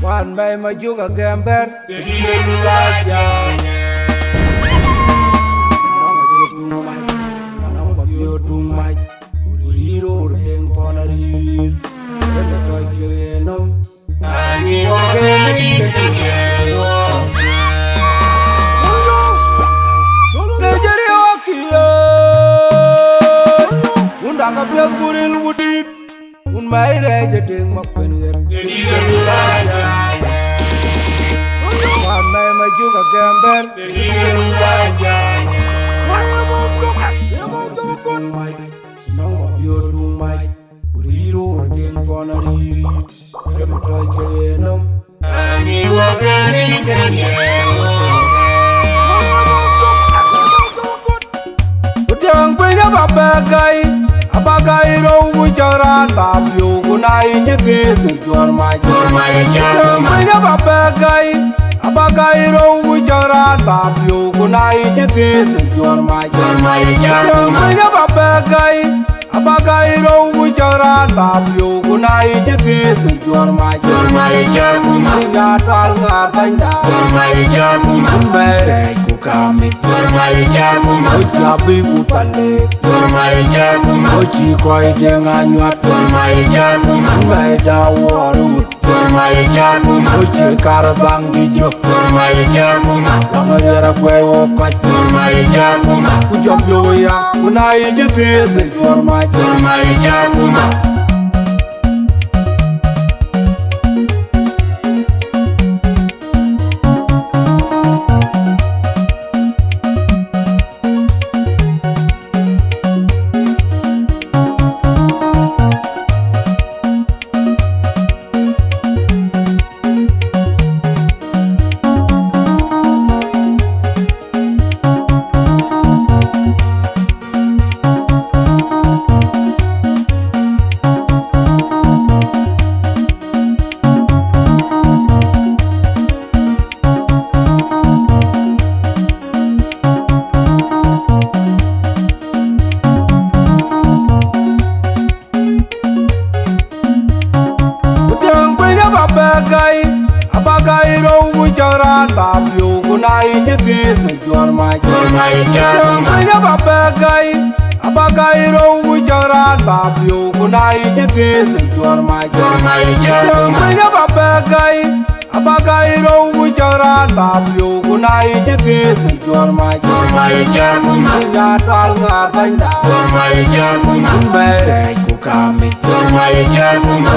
One by my juga gambar, abagai ro wujaran babyo kunai jete jor mai mega abagai ro wujaran babyo kunai jete jor mai mega abagai ro wujaran babyo kunai jete jor mai mega tal ngar banda mere ku kami ojabi ku pale oji koi dengan nyat mai dawaru oji karabang dijo langara kwe okat ku jom yo ya kunai jete jor mai abagai ro wujaran babyo kunai jete jor mai mega abagai ro wujaran babyo kunai jete jor mai mega abagai ro wujaran babyo kunai jete jor mai mega tal ngar banda mere ku kami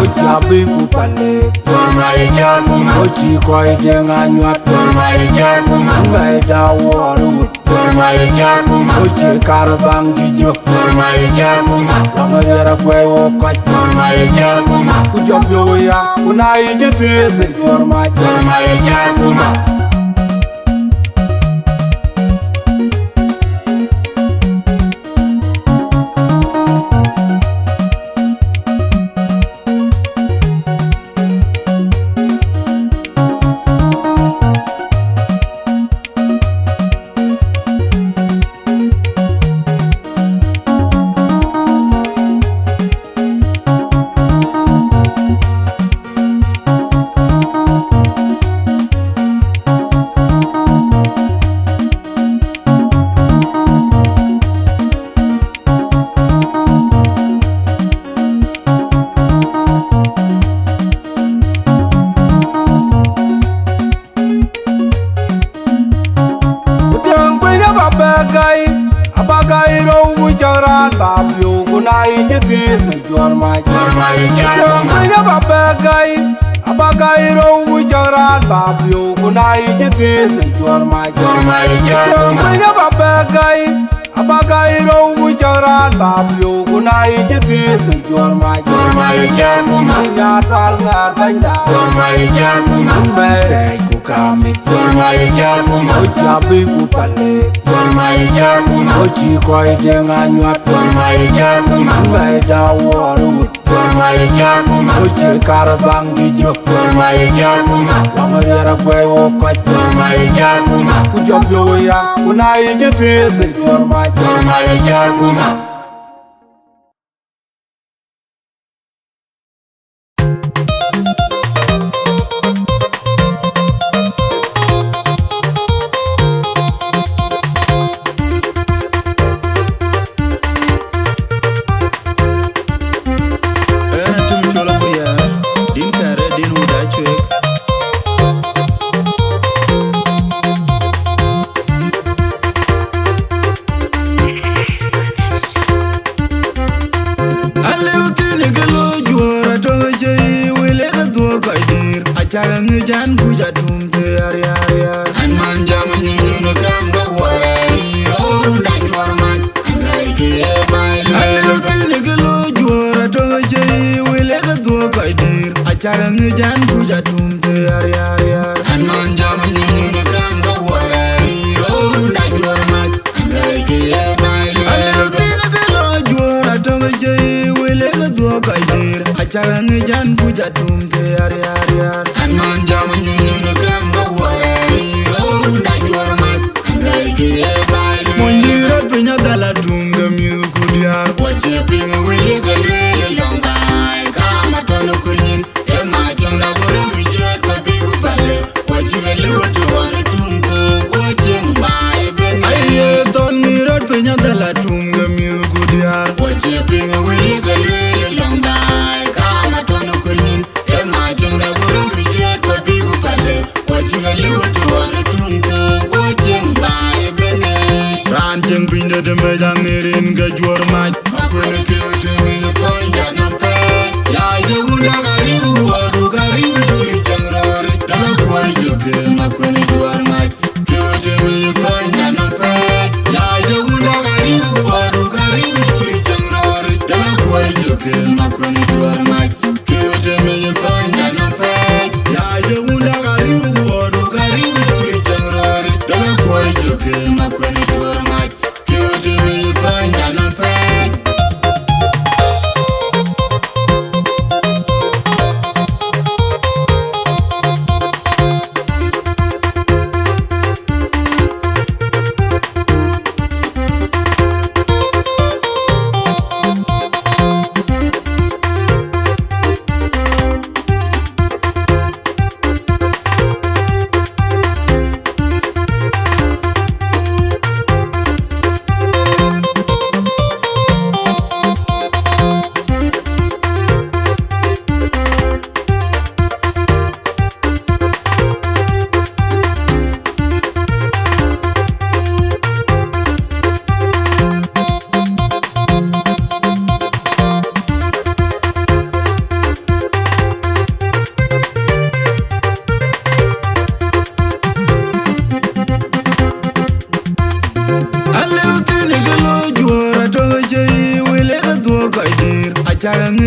ojabi ku pale oji koi dengan nyat mai dawaru oji karabang dijo langara kwe okat ku jom yo ya kunai jete jor mai abagai ro wujaran babyo kunai jete jor mai mega abagai ro wujaran babyo kunai jete jor mai mega abagai ro wujaran babyo kunai jete jor mai mega tal ngar banda mere ku kami Jormai Jakuma Ojabi kupale Jormai Jakuma Oji koi denga nyuat Jormai Jakuma Ngai dawaru Jormai Jakuma Oji karabang dijok Jormai Jakuma Lamariara kwe wokot Jormai Jakuma Ujabyo ya unai jetizi Jormai Jakuma Jan kuja tumte yar an man jama nyunu kanga warani ro da jormat an gai ke bai lo bine gelo jora to je wele ga do kaidir achara jan kuja tumte yar an man jama nyunu kanga warani ro da jormat an gai ke bai lo bine gelo jora to je wele ga do kaidir achara jan kuja tumte yar an man jama nyunu kanga warani ro da jormat an gai ke bai Monira pinya dala tunga milku diar Wachi pinga wili galele long bai Kama tono kurin Rema jongda gora mijet kabigu pale Wachi gali watu wana tunga Wajeng bai bene Aye ton mirat pinya dala tunga milku diar Wachi pinga wili galele long bai Kama tono kurin Rema jongda gora mijet kabigu pale Wachi gali watu wana tunga Wajeng bai bene Ran jeng pinda de mejang irin ga juar maj Makone kewete miyo konja nampe Ya ide unda gari uwadu gari uduri changrori Dala kuwari joke makone juar maj Kewete miyo konja nampe Ya ide unda gari uwadu gari uduri changrori Dala kuwari joke makone juar maj Kewete miyo konja nampe Ya ide unda gari uwadu gari uduri changrori Dala kuwari joke makone juar maj Kewete miyo konja nampe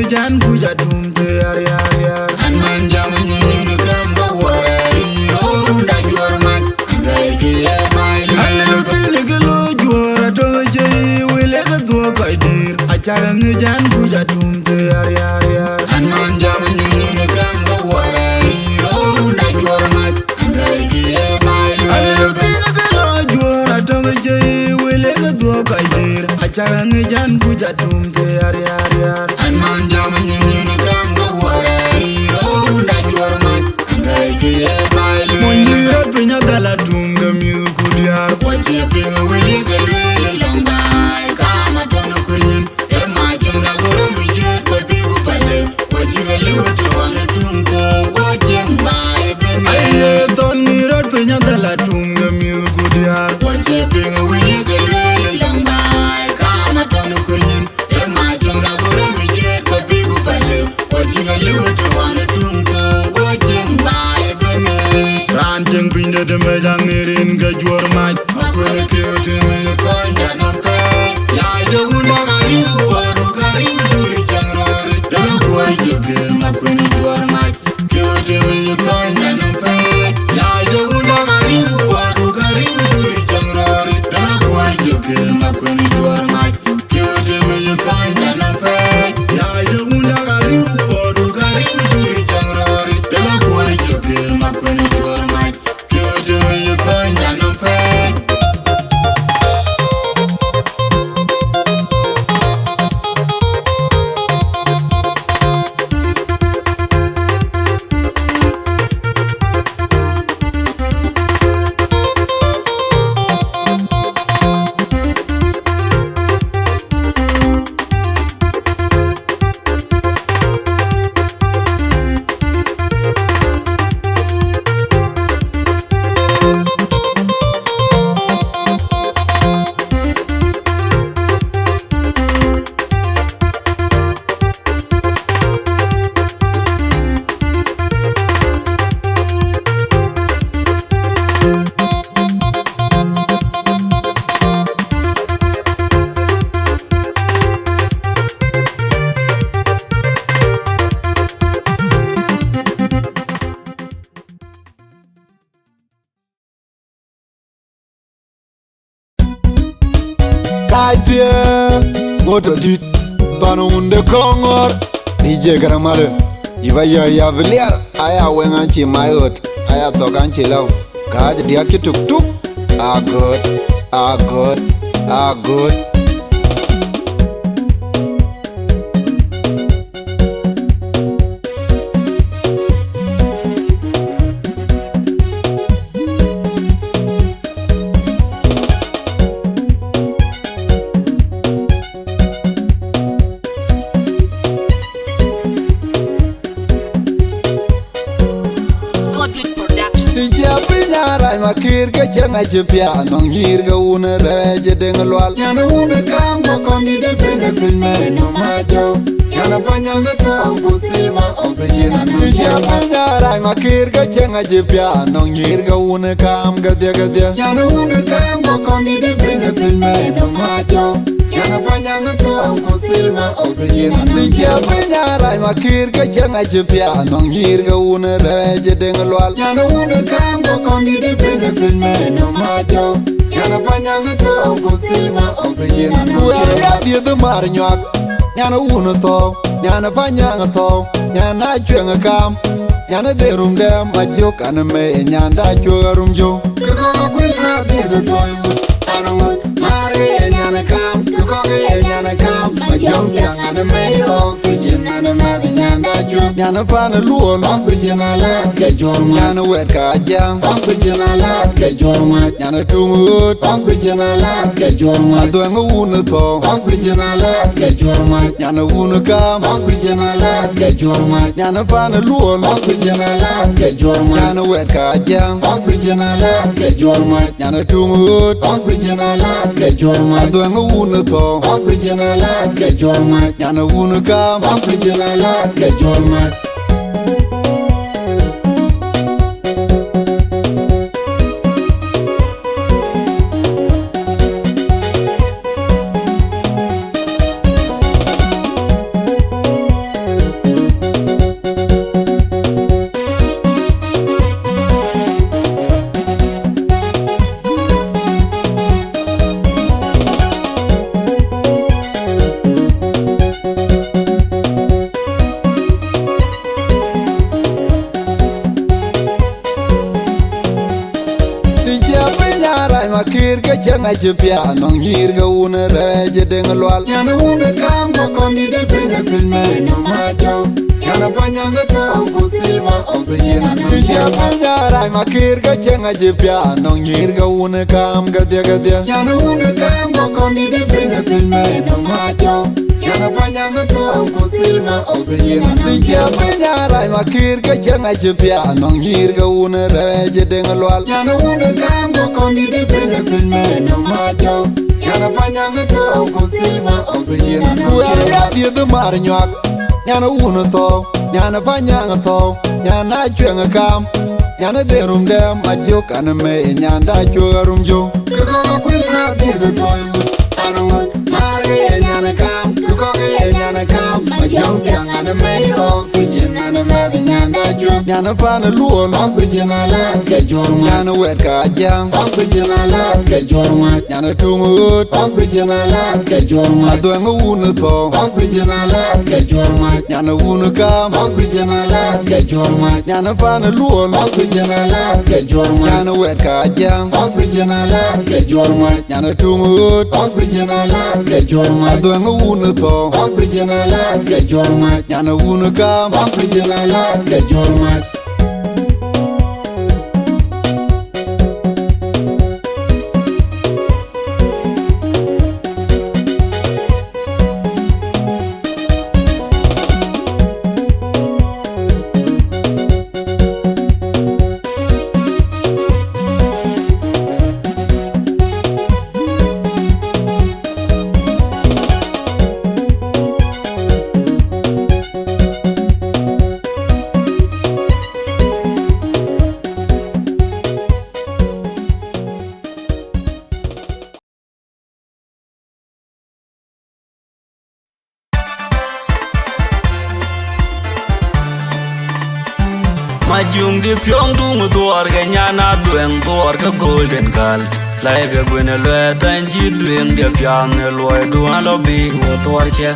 Jan kuja tumte yar An man jama nyunu kanga warani ro da jormat An gai ke bai lo bine gelo jora to je wele ga do kaidir Achara jan kuja tumte yar An man jama nyunu kanga warani ro da jormat An gai ke bai lo bine gelo jora to je wele ga do kaidir Achara jan kuja tumte yar An man jama nyunu kanga warani ro da jormat An gai ke bai Monira pinya dala tunga milku diar Wachi pinga wili galele long bai Kama tono kurin Rema jongda gora mijet kabigu pale Wachi gali watu wana tunga Wajeng bai bene Aye ton mirat pinya dala tunga milku diar Wachi pinga wili galele long bai Kama tono kurin Rema jongda gora mijet kabigu pale Wachi gali watu wana tunga Wajeng bai bene Ran jeng pinda de mejang irin ga juar maj Makone kewete miyo konja nampe Ya ide unda gari uwadu gari uduri changrori Dala kuwari joke makone juar maj Kewete miyo konja nampe Ya ide Ring changrori dela boy joke makoni jormat kyoto me konda no pek Idea, moto dit, tano unde kongor. DJ Garamale, Ivaya Yavlia, Aya Wenganchi Mayot, Aya Toganchi Law, Kaj Diaki Tuk Tuk, ah good, ah good, ah good. Makir ke changa chipia nong hir ga una reje deng lwal nyana una kam go kondi de pene pene no majo nyana panya me to go silva oxygen no ja panya rai makir ke changa chipia nong hir ga una kam ga de nyana una kam go kondi de pene pene no majo nyana panya me to go silva oxygen no ja panya rai makir ke changa chipia nong hir ga una reje deng lwal nyana una kam go kondi de pene pene no majo nyana panya me to go silva oxygen no ja dia de mar nyak nyana una to nyana panya to nyana chwenga kam nyana de rum de majo kana me nyanda chwerum jo ko kwina de to anong mare nyana kam ko nyana kam majo kana me oxygen na me nyanda chwe nyana pana luon oxygen ala ke jorma nyana wet ka jam oxygen ala ke jorma nyana tungut oxygen ala ke jorma do nguna to oxygen ala ke jorma nyana una kam oxygen ala ke jorma nyana pana luon oxygen ala ke jorma nyana wet ka jam oxygen ala ke jorma nyana tungut oxygen ala ke jorma do nguna to oxygen ala ke jorma nyana una kam oxygen ala ke jorma Makir ke changa chipia nong hir ga una reje deng lwal nyana una kam go kondi de pene pene no majo nyana panya me to go silva oxygen no ja panya rai makir ke changa chipia nong hir ga una kam ga de nyana una kam go kondi de pene pene no majo nyana panya me to go silva oxygen no ja panya rai makir ke changa chipia nong hir ga una reje deng lwal nyana una kam go kondi de pene pene no majo nyana panya me to go silva oxygen no ja dia de mar nyak nyana una to nyana panya to nyana chwenga kam nyana de rum de majo kana me nyanda chwerum jo ko kwina de to anong mare nyana kam ko nyana kam majo kana me oxygen na me nyanda Dachuek, Yana Pana Luon, Oxygen Alat, Kajorma, Yana Weka Jam, Oxygen Alat, Kajorma, Yana Tungut, Oxygen Alat, Kajorma, Adwanga Wunato, Oxygen Alat, Kajorma, Yana Wunakam, Oxygen Alat, Kajorma, Yana Pana Luon, Oxygen Alat, Kajorma, Yana Weka Jam, Oxygen Alat, Kajorma, Yana Tungut, Oxygen Alat, Kajorma, Adwanga Wunato, Oxygen Alat, Kajorma, Yana Wunakam, Oxygen Alat, Kajorma. Majung di tiong tung tuar ga nyana dueng tuar ga golden gal lai ga gwene lue tan ji dueng dia piang ne loi duan lo bi wo tuar che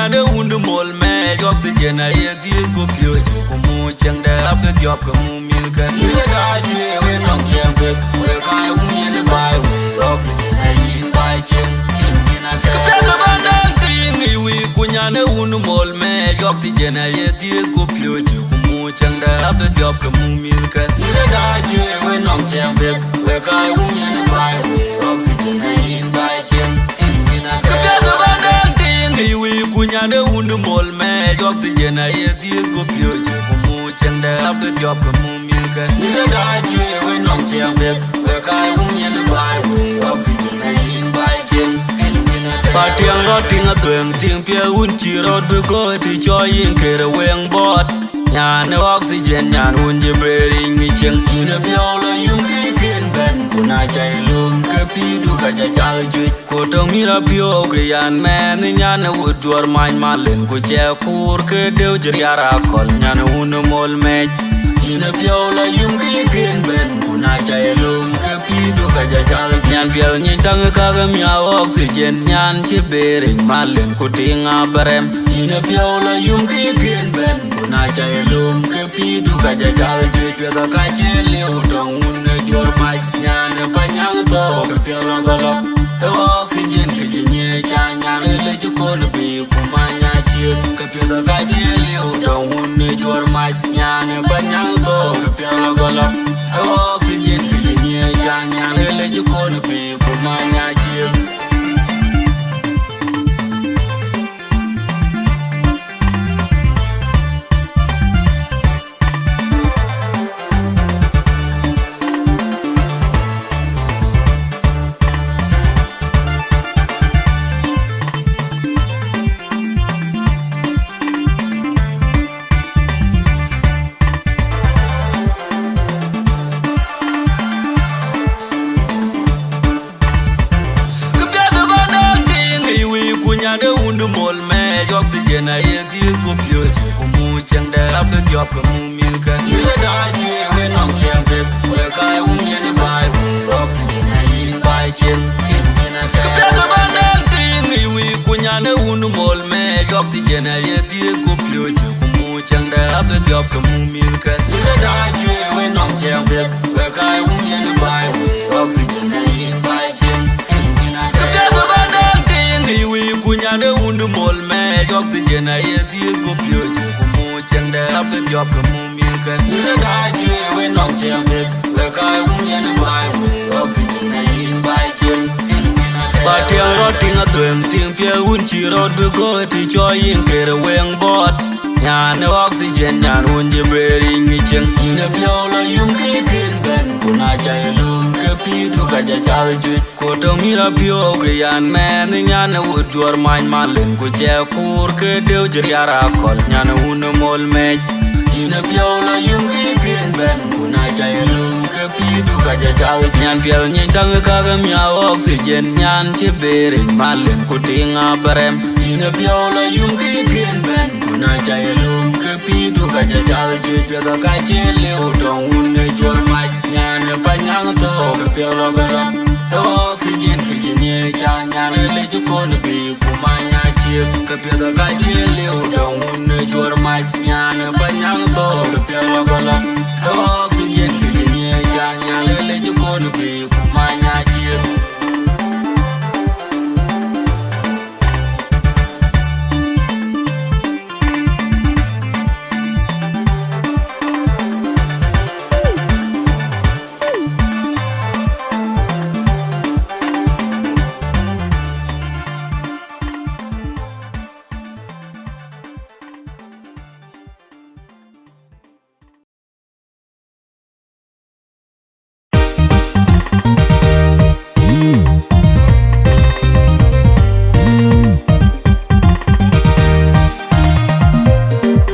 de unde mol me yok de jena ye di ko pio ju ko mu chang da ab de yok ko mu mi ka ile da ju we nong chang be we kai u ni le bai we oxygen ai in bai chen kin jina ka pe ga ba na ti ni we ku nya de unde mol me yok de jena ye di ko pio ju ko mu chang da ab de yok ko mu mi ka ile da ju we nong chang be we kai u ni le bai we oxygen ai in bai chen kin jina ka pe ga ba na we kunya de unde mol me yok de jena ye di ko pio je ko mu chende ab de yok ko mu mi ka ile da ju we nong chang be we kai u ni le bai we oxygen ai in bai chen pa tiang ro ting a tueng ting pia un chi ro be go ti cho yin ke re weng bot nya ne oxygen nya un je bering mi cheng ina bio lo yum ki ken ben kuna chai lum ke pi du ka cha cha ju ko tong mi ra bio ke yan men nya ne wo dor man ma len ko che kur ke deu jer yara kol nya ne un mol me ina bio lo yum ki ken ben kuna chai lum ke pi du ka cha cha nyan bio ni tang ka ga mi oxygen nyan che bering ma len ko tinga barem ina bio lo yum ki ken ben kuna chai lum ke pi du ka cha cha ju pe da ka che le u dong un jor ma nyan pa nyang to ke pe lo ga lo oxygen ke ni cha nyan le ju ko no bi ku ma nya chi ke pe da ka che le u dong un jor ma nyan pa nyang to ke pe lo ga lo oxygen ke ni cha nyan le ju ko no bi ku ma nya chi de unde mol me yok de jena ye di ko pio je ko mu chang da ab de yok ko mu mi ka ile da ju we nong chang be we kai u ni ne bai we oxygen ai in bai chen kin jina ka pe ga ba na ti ni we ku nya de unde mol me yok de jena ye di ko pio je ko mu chang da ab de yok ko mu mi ka ile da ju we nong chang be we kai u ni ne bai we oxygen ai in bai chen kin jina ka pe ga ba na we kunya de unde mol me yok de jena ye di ko pio je ko mu chang da ab de yok ko mu mi ka ile da ju we nong chang be we kai u ni ne bai we oxygen ai in bai chen kin jina Ba tiang rot ting a tueng ting pia un chi rot bu go ti cho yin kere weng bot. Nyan oxygen nyan un je beri ngi cheng. Yin a biola yung ki kin ben kuna chai lum ke pi du ka ja chal ju. Ko to mi la pio ke yan men nyan a wood jor main malen ko che kur ke deu jer yara kol nyan un mol me. Yin a biola yung ki kin ben kuna chai lum ke pi du ka ja chal nyan piel nyen tang ka ga mi oxygen nyan che beri malen ko tinga barem. Yin a biola yung ki kin ben kuna chai lum ke pi du ka ja chal ju pe da ka che le o dong un ne jor ma nyan pa nyang to ke pielo ga la oxygen ke ni cha nyan le ju ko ne bi ku ma nya che ke pe da ka che le o dong un ne jor ma nyan pa nyang to ke pielo ga la oxygen ke ni cha nyan le ju ko ne bi ku ma nya che.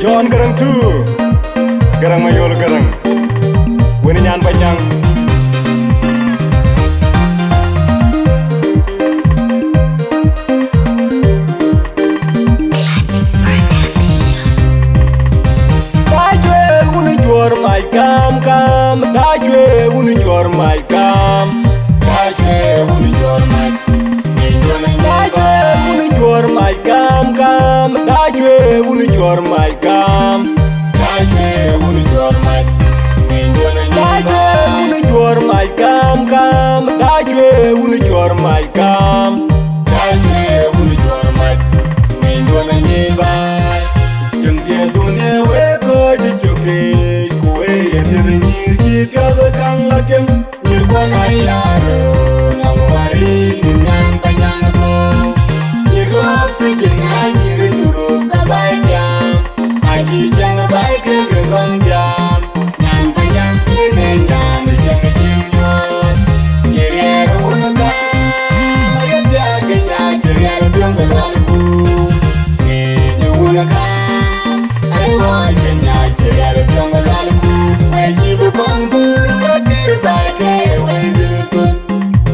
John garang tu garang mayol garang woni nyan banyang Dachuek woni jor mai kam kam Dachuek woni jor mai kam Dachuek woni jor mai Dachuek woni jor mai kam kam Dachuek woni jor mai kam Dachuek woni jor mai Dachuek woni jor mai kam kam Dachuek woni jor mai kam Dachuek woni jor mai Nindona nyiba Jeng dia dunia we ko ji chuke kuwe ye tiri nyir ki pyaga kang lakem Nirkona yaro nangwari nyan panyang ko Nirko oxygen ay niruturu kabay jam Ay si jang bay ke gong jam Nyan panyang ine nyan jang jingos Nirero unaga Mayatya kenya jiriara byong galwalku Ninyo unaga Ay wa kenya jiriara byong galwalku Way sibu kong buru matir bay ke way dilutun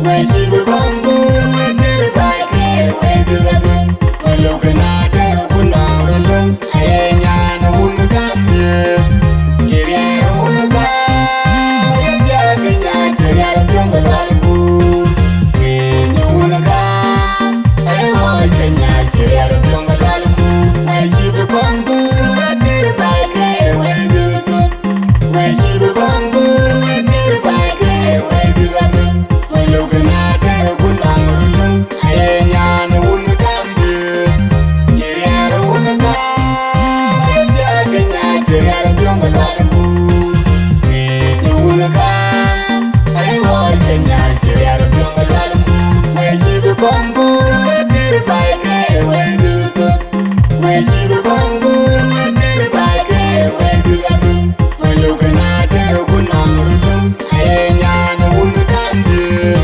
Way sibu kong buru matir bay ke way dilutun Malukana dero kunang rulung Aye nyana unaga mye Nirero unaga Mayatya kenya jiriara byong galwalku Ninyo unaga Ay wa kenya jiriara byong galwalku Way sibu kong buru matir bay ke way dilutun Way sibu kong buru matir bay ke way dilutun Malukana dero kunang rulung Aye nyana unaga mye Nirero unaga Mayatya kenya jiriara byong galwalku Ninyo unaga Ay wa kenya jiriara byong galwalku Way sibu kong buru matir bay ke way dilutun Way sibu kong buru matir bay ke way dilutun Malukana dero kunang rulung Aye nyana unaga mye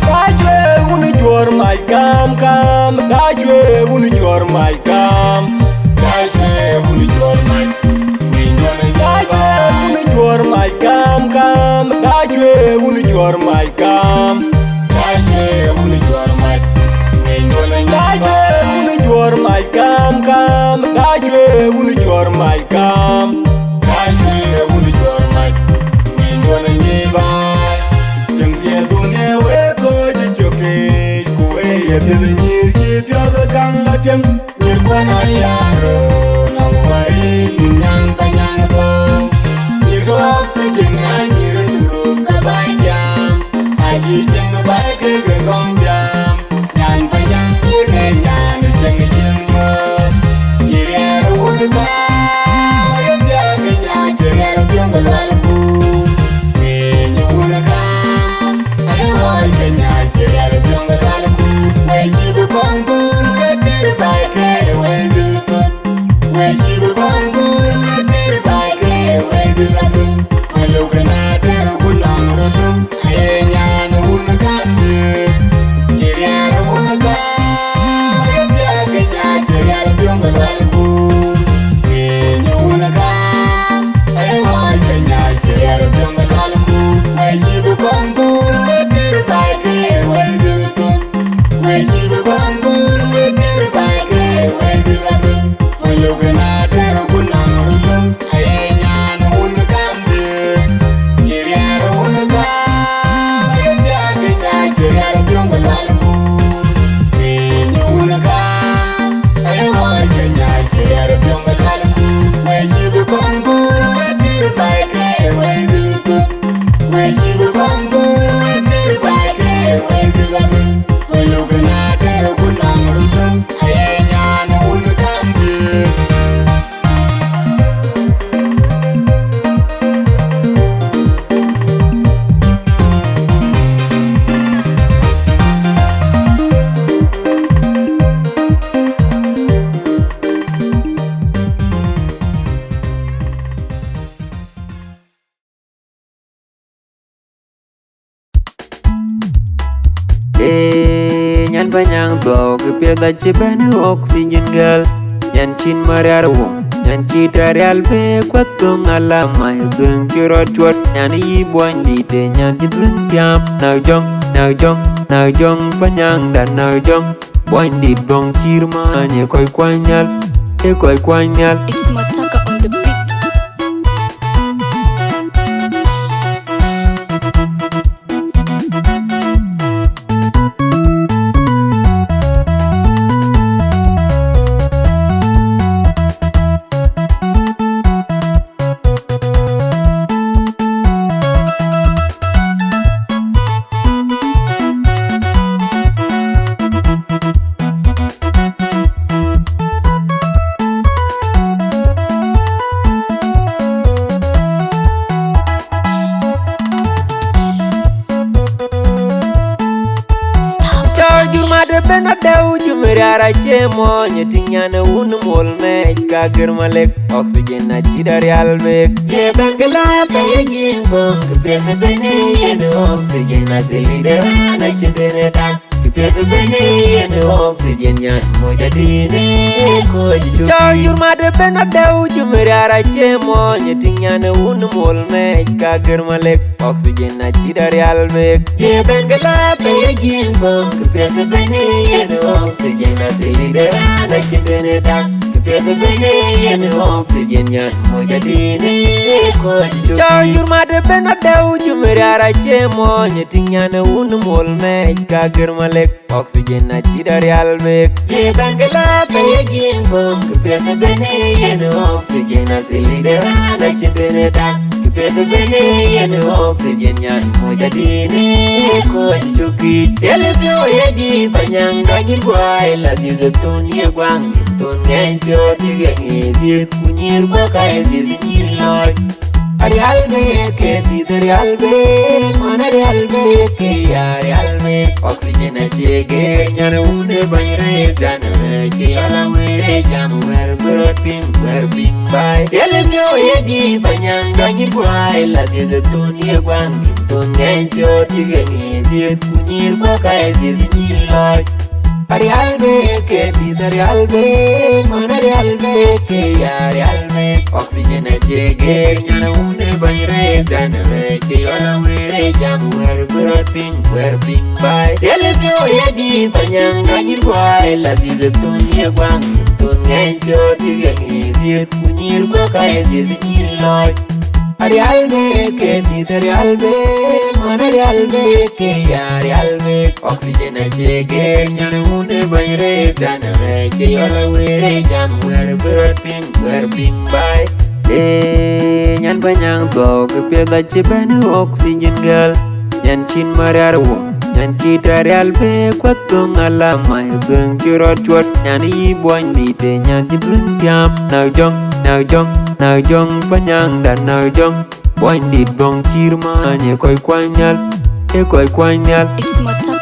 Dachuek woni jor mai kam kam Dachuek woni jor mai kam Dachuek woni jor mai Nindona Dachuek nyiba woni jor mai kam kam Dachuek woni jor mai kam Dachuek woni jor mai Nindona nyiba Dachuek woni jor mai kam kam Dachuek woni jor mai kam Dachuek woni jor mai Nindona nyiba Jeng dia dunia we ko ji chuke kuwe ye tiri nyir ki pyaga kang lakem Nirkona yaro nangwari nyan panyang ko Nirko oxygen ay niruturu kabay jam chỉ chẳng bay cứ cái con jam nhàn bay nhang như này nhàn chẳng chừng mơ như thế đâu có cái giờ cái nhà chơi ra đâu tiếng cái loa lu nghe như là ca ai nói cái nhà chơi ra đâu tiếng cái loa lu ngày chỉ có con bướm cái bài kê quay từ tuần ngày chỉ có con bướm cái bài kê quay từ tuần ai lâu cái nào để đâu cũng lòng rồi đúng ai nhà nó muốn cái gì như thế đâu muốn cái giờ cái nhà chơi ra đâu tiếng cái loa lu nghe như là ca ai nói cái nhà chơi ra đâu tiếng cái loa lu ngày chỉ có con bướm cái bài kê quay từ tuần ngày chỉ có con bướm cái bài kê quay từ tuần ai lâu cái nào để đâu cũng lòng rồi đúng ai nhà nó muốn cái gì như thế đâu muốn cái giờ cái nhà chơi ra đâu tiếng cái loa lu nghe như là ca ai nói cái nhà chơi ra đâu tiếng cái loa lu ngày chỉ có con bướm cái bài kê quay từ tuần ngày chỉ có con bướm cái bài kê quay từ tuần ai lâu cái nào để đâu cũng lòng rồi đúng ai nhà nó muốn cái gì Nyan banyang to kepiata cebana oxygen girl nyan chin mariar wong nyan cita real be kwatong alama yung kiro chwat nyan yi boy di te nyan jitun tiam na jong panyang dan na jong boy di dong chirma nye koi kwanyal It's Mataka on the beat. bena dau jumriara chemo nyetinyana un mol me kagir malek oxygen na chidari albek je bangla pe jingo kbene bene yen oxygen na silidera na chidene tak kbene bene yen oxygen nyan mojadine ko jitu cha yurma de bena dau jumriara chemo nyetinyana un mol me kagir malek oxygen na chidari albek je bangla pe jingo kbene bene yen oxygen na silidera na chidene tak kbene bene yen oxygen nyan mojadine ko jitu cha yurma de bena dau jumriara chemo nyetinyana un mol me kagir malek oxygen na chidari albek je bangla pe jingo kbene bene yen oxygen na silidera na chidene tak kbene bene yen oxygen nyan mojadine ko jitu elebyo yedi banyang danyir gwai la digetun ye gwang tun ngempyo digenge diet kunyir kwa kai dinyir loy Arial be ke Arial be mana Arial be ke Arial be oxygen chege nyana une bayre janare ke ala were jam wer ping bay elebyo yedi banyang danyir gwai la digetun ye gwang tun ngempyo digenge diet kunyir kwa kai dinyir loy Arial be ke Arial be mana Arial be ke Arial be oxygen chege nyana une bayre janare ke ala were jam wer ping bay elebyo yedi banyang danyir gwai la digetun ye gwang tun ngempyo digenge diet kunyir kwa kai dinyir loy Arial be ke Arial be mana Arial be ke Arial be oxygen chege nyana une bayre janare ke ala were jam wer ping bay nyan banyang to ke peda chebana oxygen girl nyan chin mariar wo nyan chi tarial be kwatung alama yung chirot chwat nyan yi boy di te nyan chi dun tiam na jong panyang dan na jong boy di bong chirma nye koi kwanyal e koi kwanyal It's my